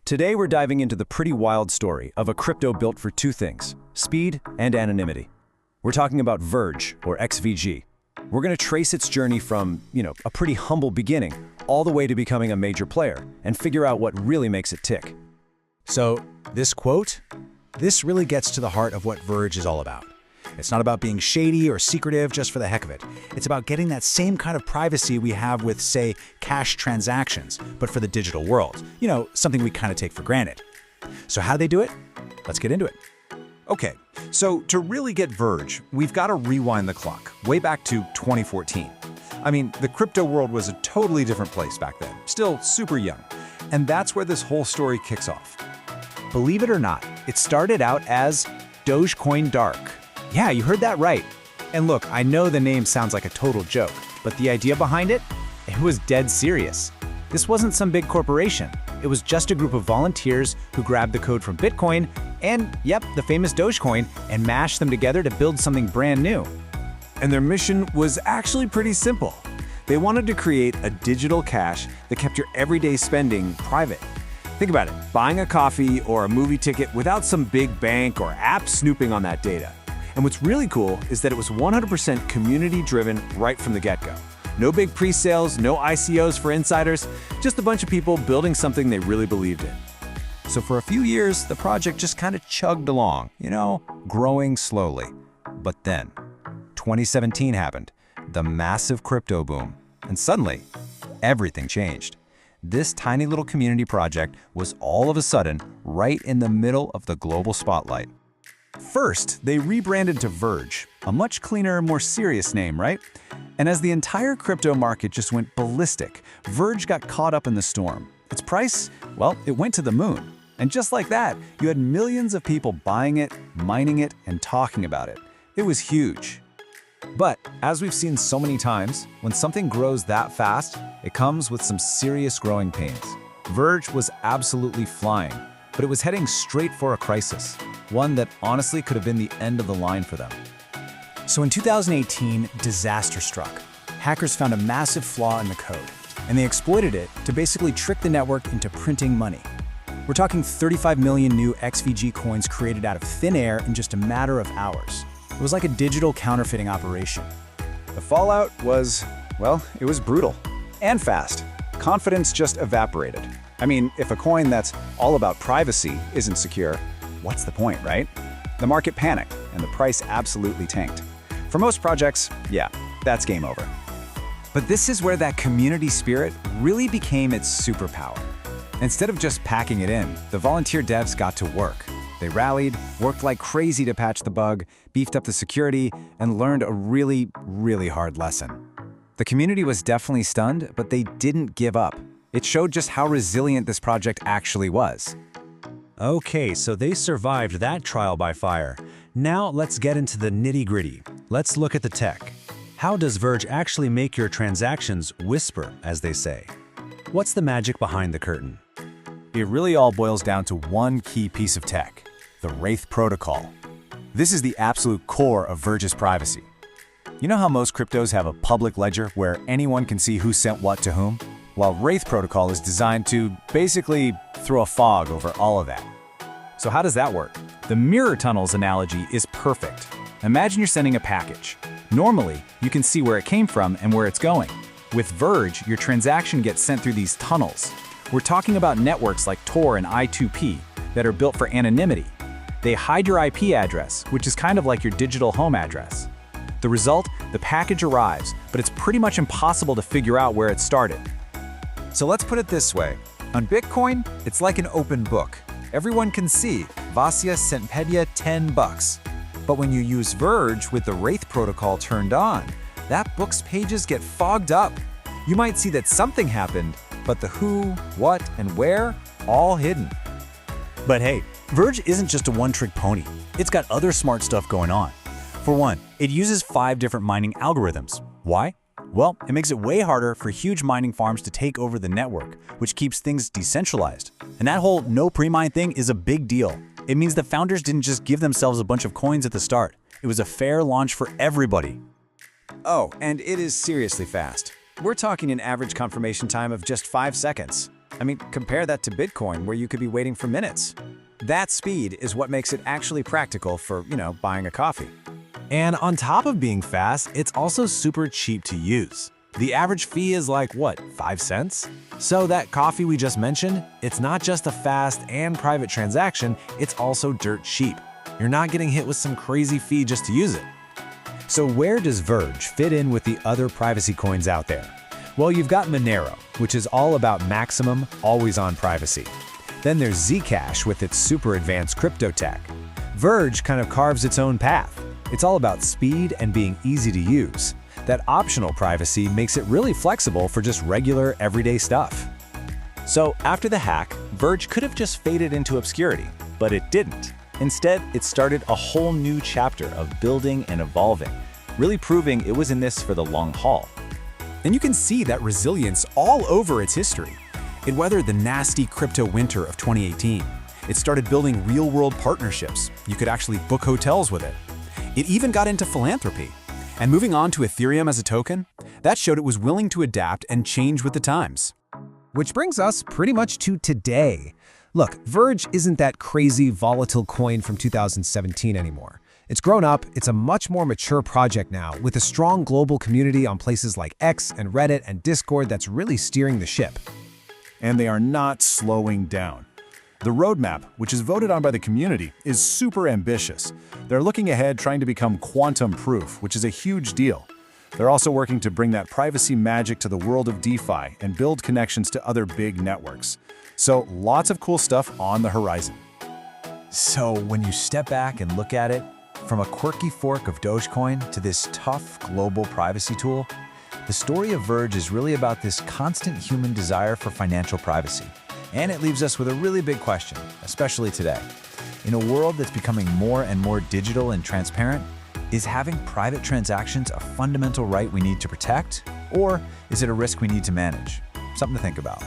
Today we're diving into the pretty wild story of a crypto built for two things: speed and anonymity. We're talking about Verge, or XVG. We're going to trace its journey from, a pretty humble beginning all the way to becoming a major player and figure out what really makes it tick. So, this quote? This really gets to the heart of what Verge is all about. It's not about being shady or secretive just for the heck of it. It's about getting that same kind of privacy we have with, say, cash transactions, but for the digital world. Something we kind of take for granted. So how do they do it? Let's get into it. Okay, so to really get Verge, we've got to rewind the clock, way back to 2014. I mean, the crypto world was a totally different place back then, still super young. And that's where this whole story kicks off. Believe it or not, it started out as Dogecoin Dark. Yeah, you heard that right. And look, I know the name sounds like a total joke, but the idea behind it was dead serious. This wasn't some big corporation. It was just a group of volunteers who grabbed the code from Bitcoin and, the famous Dogecoin, and mashed them together to build something brand new. And their mission was actually pretty simple. They wanted to create a digital cash that kept your everyday spending private. Think about it, buying a coffee or a movie ticket without some big bank or app snooping on that data. And what's really cool is that it was 100% community-driven right from the get-go. No big pre-sales, no ICOs for insiders, just a bunch of people building something they really believed in. So for a few years, the project just kind of chugged along, growing slowly. But then, 2017 happened, the massive crypto boom, and suddenly, everything changed. This tiny little community project was all of a sudden right in the middle of the global spotlight. First, they rebranded to Verge, a much cleaner, more serious name, right? And as the entire crypto market just went ballistic, Verge got caught up in the storm. Its price, it went to the moon. And just like that, you had millions of people buying it, mining it, and talking about it. It was huge. But as we've seen so many times, when something grows that fast, it comes with some serious growing pains. Verge was absolutely flying, but it was heading straight for a crisis, one that honestly could have been the end of the line for them. So in 2018, disaster struck. Hackers found a massive flaw in the code, and they exploited it to basically trick the network into printing money. We're talking 35 million new XVG coins created out of thin air in just a matter of hours. It was like a digital counterfeiting operation. The fallout was, it was brutal and fast. Confidence just evaporated. I mean, if a coin that's all about privacy isn't secure, what's the point, right? The market panicked, and the price absolutely tanked. For most projects, that's game over. But this is where that community spirit really became its superpower. Instead of just packing it in, the volunteer devs got to work. They rallied, worked like crazy to patch the bug, beefed up the security, and learned a really, really hard lesson. The community was definitely stunned, but they didn't give up. It showed just how resilient this project actually was. Okay, so they survived that trial by fire. Now let's get into the nitty-gritty. Let's look at the tech. How does Verge actually make your transactions whisper, as they say? What's the magic behind the curtain? It really all boils down to one key piece of tech: the Wraith protocol. This is the absolute core of Verge's privacy. You know how most cryptos have a public ledger where anyone can see who sent what to whom? Well, Wraith protocol is designed to basically throw a fog over all of that. So how does that work? The mirror tunnels analogy is perfect. Imagine you're sending a package. Normally, you can see where it came from and where it's going. With Verge, your transaction gets sent through these tunnels. We're talking about networks like Tor and I2P that are built for anonymity. They hide your IP address, which is kind of like your digital home address. The result, the package arrives, but it's pretty much impossible to figure out where it started. So let's put it this way. On Bitcoin, it's like an open book. Everyone can see, Vasya sent Pedya $10. But when you use Verge with the Wraith protocol turned on, that book's pages get fogged up. You might see that something happened, but the who, what, and where, all hidden. But hey, Verge isn't just a one-trick pony. It's got other smart stuff going on. For one, it uses 5 different mining algorithms. Why? Well, it makes it way harder for huge mining farms to take over the network, which keeps things decentralized. And that whole no pre-mine thing is a big deal. It means the founders didn't just give themselves a bunch of coins at the start. It was a fair launch for everybody. Oh, and it is seriously fast. We're talking an average confirmation time of just 5 seconds. I mean, compare that to Bitcoin, where you could be waiting for minutes. That speed is what makes it actually practical for, buying a coffee. And on top of being fast, it's also super cheap to use. The average fee is like, what, 5 cents? So that coffee we just mentioned, it's not just a fast and private transaction, it's also dirt cheap. You're not getting hit with some crazy fee just to use it. So where does Verge fit in with the other privacy coins out there? Well, you've got Monero, which is all about maximum, always-on privacy. Then there's Zcash with its super advanced crypto tech. Verge kind of carves its own path. It's all about speed and being easy to use. That optional privacy makes it really flexible for just regular, everyday stuff. So after the hack, Verge could have just faded into obscurity, but it didn't. Instead, it started a whole new chapter of building and evolving, really proving it was in this for the long haul. And you can see that resilience all over its history. It weathered the nasty crypto winter of 2018. It started building real-world partnerships. You could actually book hotels with it. It even got into philanthropy. And moving on to Ethereum as a token, that showed it was willing to adapt and change with the times. Which brings us pretty much to today. Look, Verge isn't that crazy volatile coin from 2017 anymore. It's grown up, it's a much more mature project now, with a strong global community on places like X and Reddit and Discord that's really steering the ship. And they are not slowing down. The roadmap, which is voted on by the community, is super ambitious. They're looking ahead, trying to become quantum-proof, which is a huge deal. They're also working to bring that privacy magic to the world of DeFi and build connections to other big networks. So lots of cool stuff on the horizon. So when you step back and look at it, from a quirky fork of Dogecoin to this tough global privacy tool, the story of Verge is really about this constant human desire for financial privacy. And it leaves us with a really big question, especially today. In a world that's becoming more and more digital and transparent, is having private transactions a fundamental right we need to protect? Or is it a risk we need to manage? Something to think about.